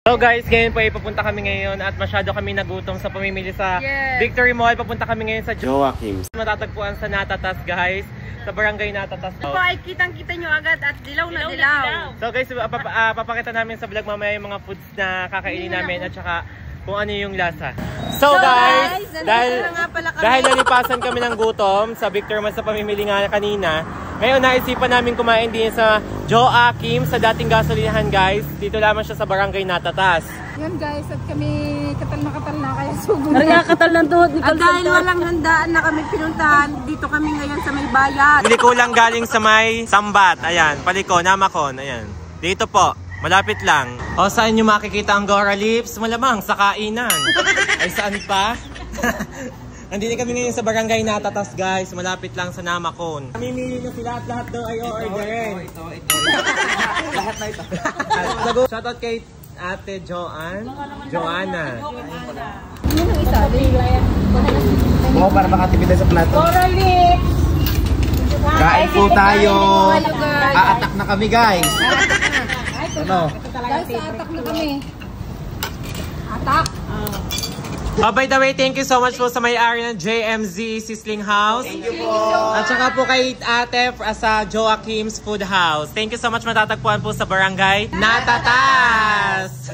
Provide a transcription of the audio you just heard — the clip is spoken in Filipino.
So guys, ngayon po ay papunta kami ngayon at masyado kami nagutom sa pamimili sa Victory Mall. Papunta kami ngayon sa Joaquim's. Matatagpuan sa Natatas guys, sa barangay Natatas. Ito po ay kitang-kita nyo agad at dilaw na dilaw. So guys, papakita namin sa vlog mamaya yung mga foods na kakainin namin at saka kung ano yung lasa. So guys, dahil nalipasan kami ng gutom sa Victory Mall sa pamimili nga kanina, ngayon naisipan namin kumain din sa Joaquim's sa dating gasolinahan guys. Dito lamang siya sa barangay Natatas. Yun guys, at kami katal na kaya sugod. Katal ng tuhod ni At dahil walang handaan na kami pinuntahan, dito kami ngayon sa may bayan. Hindi ko lang galing sa may Sambat. Ayan, paliko, Namakon. Ayan. Dito po, malapit lang. O saan nyo makikita ang Gora Lips? Malamang sa kainan. Ay saan pa? Nandito kami ngayon sa barangay Natatas guys, malapit lang sa Namakon. Mamimili na sila at lahat daw ay o-orderin. Ito. Lahat na ito. Shoutout kay Ate Joanna. Yun ang isa. Oo, para makatipid sa plato. Kain po tayo. Aatak na kami guys. Ano? Guys, atak na kami. Atak. Oh, by the way, thank you so much po sa may-ari ng JMZ Sizzling House. Thank you po. At saka po kay Ate sa Joaquim's Food House. Thank you so much, matatagpuan po sa barangay Natatas.